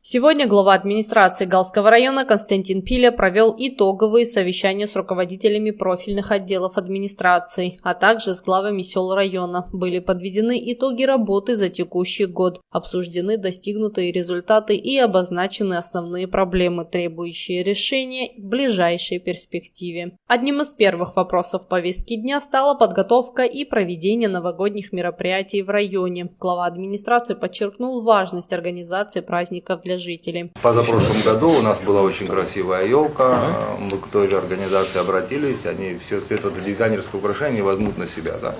Сегодня глава администрации Галского района Константин Пиля провел итоговые совещания с руководителями профильных отделов администрации, а также с главами сел района. Были подведены итоги работы за текущий год, обсуждены достигнутые результаты и обозначены основные проблемы, требующие решения в ближайшей перспективе. Одним из первых вопросов повестки дня стала подготовка и проведение новогодних мероприятий в районе. Глава администрации подчеркнул важность организации праздников для жителей. В позапрошлом году у нас была очень красивая елка, мы к той же организации обратились, они все это дизайнерское украшение возьмут на себя. Да?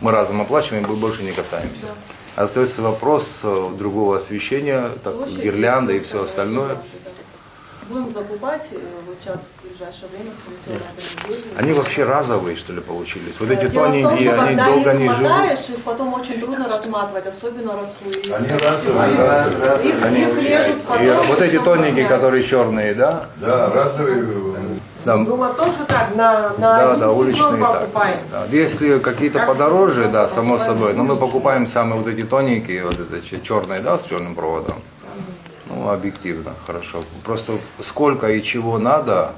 Мы разом оплачиваем, мы больше не касаемся. Остается вопрос другого освещения, гирлянды и все остальное. Будем закупать вот сейчас в ближайшее время. Они вообще разовые, что ли, получились? Вот эти Дело тоненькие, в том, они долго не живут. Их потом очень трудно разматывать, особенно росу. Они разовые. Их режут потом. Вот эти тоненькие, которые черные, да? Да, разовые. Да. Думаю, тоже так, на Да, уличные так. Да. Если какие-то подороже, да, само собой, но мы покупаем самые вот эти тоненькие, вот это черные, да, с черным проводом. Ну, объективно, хорошо. Просто сколько и чего надо,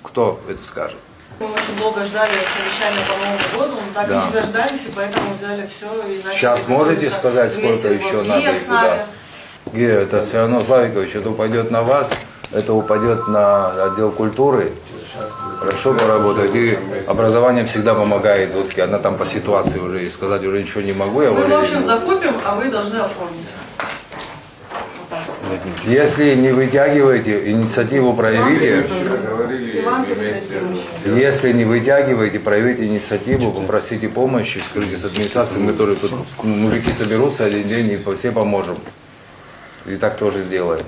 кто это скажет? Мы очень долго ждали совещания по Новому году, мы так и дождались, и поэтому взяли все. И сейчас можете сказать, сколько еще надо и куда? Гея, это все равно, Славикович, это упадет на вас, это упадет на отдел культуры. Хорошо поработать. И образование всегда помогает. Она там по ситуации уже, и сказать уже ничего не могу. Мы, в общем, закупим, а вы должны оформить. Если не вытягиваете, инициативу проявите. Если не вытягиваете, проявите инициативу, попросите помощи, скажите с администрацией, мы тоже тут мужики соберутся один день и все поможем. И так тоже сделаем.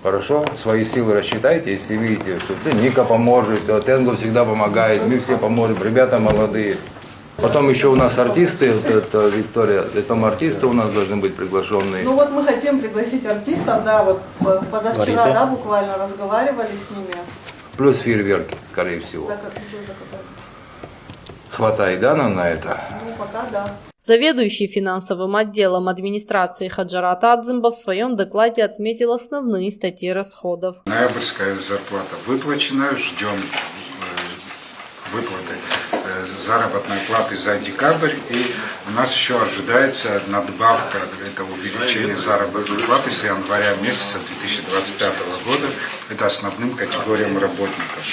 Хорошо? Свои силы рассчитайте, если видите, что Ника поможет, Тенгу всегда помогает, мы все поможем, ребята молодые. Потом еще у нас артисты, это Виктория, там артисты у нас должны быть приглашенные. Ну вот мы хотим пригласить артистов, да, вот позавчера, да, буквально разговаривали с ними. Плюс фейерверки, скорее всего. Хватает, да, нам на это? Ну, пока да. Заведующий финансовым отделом администрации Хаджарат Адзымба в своем докладе отметил основные статьи расходов. Ноябрьская зарплата выплачена, ждем выплаты заработной платы за декабрь, и у нас еще ожидается надбавка, это увеличение заработной платы с января месяца 2025 года, это основным категориям работников.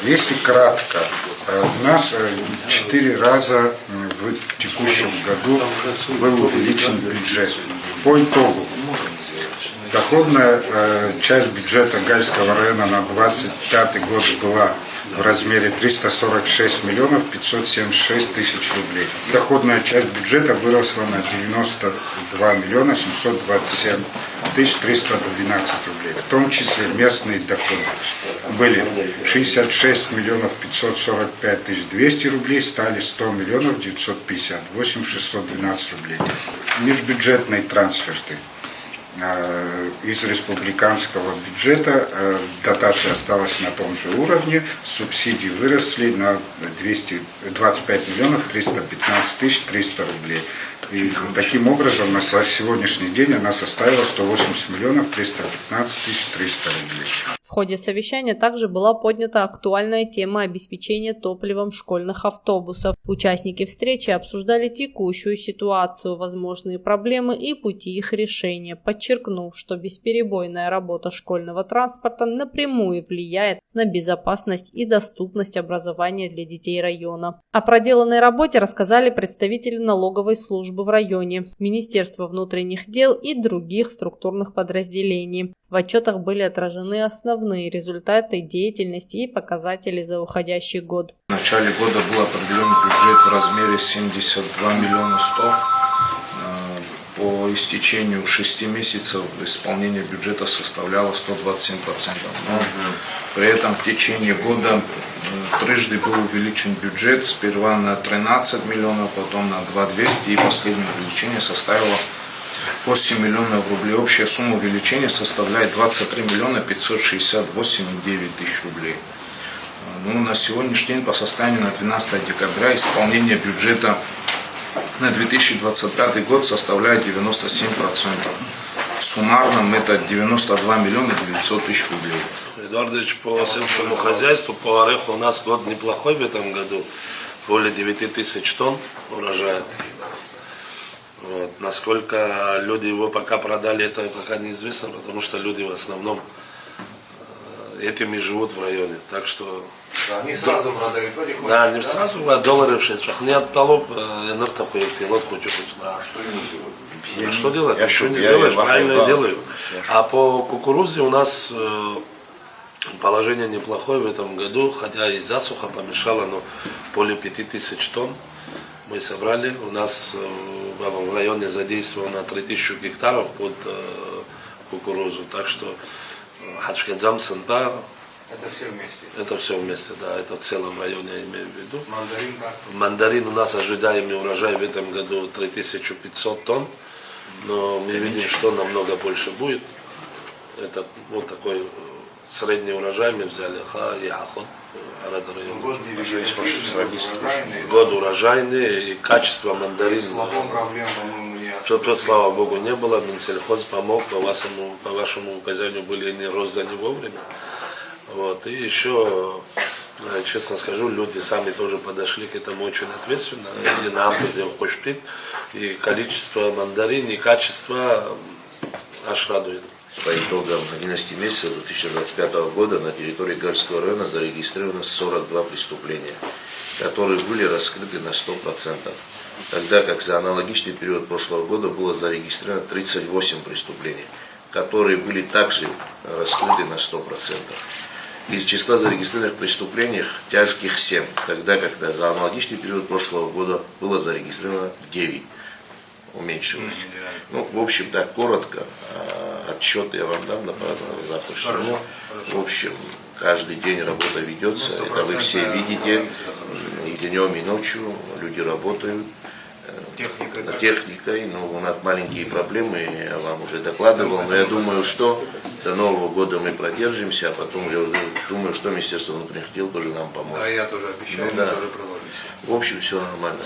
Если кратко, у нас 4 раза в текущем году был увеличен бюджет. По итогу, доходная часть бюджета Гальского района на 2025 год была в размере 346 миллионов 576 тысяч рублей. Доходная часть бюджета выросла на 92 миллиона 727 тысяч 312 рублей. В том числе местные доходы были 66 миллионов 545 тысяч 200 рублей, стали 100 миллионов 958 612 рублей. Межбюджетные трансферты. Из республиканского бюджета дотация осталась на том же уровне, субсидии выросли на 25 миллионов 315 тысяч 300 рублей. И таким образом на сегодняшний день она составила 180 миллионов 315 тысяч 300 рублей. В ходе совещания также была поднята актуальная тема обеспечения топливом школьных автобусов. Участники встречи обсуждали текущую ситуацию, возможные проблемы и пути их решения, подчеркнув, что бесперебойная работа школьного транспорта напрямую влияет на безопасность и доступность образования для детей района. О проделанной работе рассказали представители налоговой службы в районе, Министерства внутренних дел и других структурных подразделений. В отчетах были отражены основные результаты деятельности и показатели за уходящий год. В начале года был определен бюджет в размере 72 миллиона 100. По истечению 6 месяцев исполнение бюджета составляло 127%. Но при этом в течение года трижды был увеличен бюджет, сперва на 13 миллионов, потом на 2200, и последнее увеличение составило 8 миллионов рублей. Общая сумма увеличения составляет 23 миллиона 568,9 тысяч рублей. Ну, на сегодняшний день по состоянию на 12 декабря исполнение бюджета на 2025 год составляет 97%. суммарном это 92 миллиона 900 тысяч рублей. Эдуардович, по сельскому хозяйству, по ореху у нас год неплохой в этом году. Более 9 тысяч тонн урожая. Вот. Насколько люди его пока продали, это пока неизвестно, потому что люди в основном этим и живут в районе. Так что... Не сразу продают, Да, не сразу, а доллары в 6. Не от толоп, энергию хуйти, лодку чуть-чуть. А что делать? Ничего не сделаешь, правильно делаю. А по кукурузе у нас положение неплохое в этом году, хотя и засуха помешала, но более 5000 тонн мы собрали. У нас в районе задействовано 3000 гектаров под кукурузу. Так что Хачкедзам, Сента, Это все вместе. это все вместе, да, это в целом районе я имею в виду. Мандаринка. Мандарин у нас ожидаемый урожай в этом году 3500 тонн, но мы видим, что намного больше будет. Это вот такой средний урожай мы взяли. Год урожайный и качество мандарин. Проблем, по-моему, не Что-то, слава богу, не было. Минсельхоз помог, по вашему указанию были не розданы вовремя. Вот. И еще, честно скажу, люди сами тоже подошли к этому очень ответственно. И нам сделал пошпит. И количество мандарин, и качество аж радует. По итогам 11 месяцев 2025 года на территории Гальского района зарегистрировано 42 преступления, которые были раскрыты на 100%, тогда как за аналогичный период прошлого года было зарегистрировано 38 преступлений, которые были также раскрыты на 100%. Из числа зарегистрированных преступлений тяжких 7, тогда как за аналогичный период прошлого года было зарегистрировано 9. Уменьшилось. Ну, в общем, так коротко, отчет я вам дам на завтрашнему. В общем, каждый день работа ведется, это вы все видите, и днем, и ночью люди работают. Техникой, но у нас маленькие проблемы, я вам уже докладывал, но я думаю, что до Нового года мы продержимся, а потом я думаю, что Министерство внутренних дел тоже нам поможет. Да, я тоже обещаю, да. тоже приложимся. В общем, все нормально.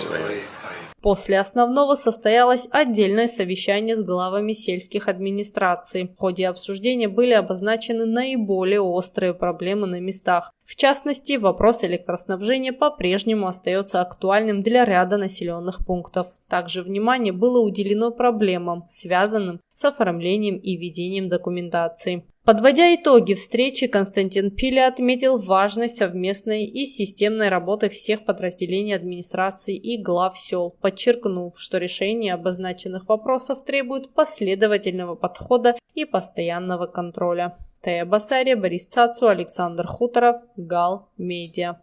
После основного состоялось отдельное совещание с главами сельских администраций. В ходе обсуждения были обозначены наиболее острые проблемы на местах. В частности, вопрос электроснабжения по-прежнему остается актуальным для ряда населенных пунктов. Также внимание было уделено проблемам, связанным с оформлением и ведением документации. Подводя итоги встречи, Константин Пиля отметил важность совместной и системной работы всех подразделений администрации и глав сел, подчеркнув, что решение обозначенных вопросов требует последовательного подхода и постоянного контроля. Тая Басария, Борис Цацу, Александр Хуторов, Гал Медиа.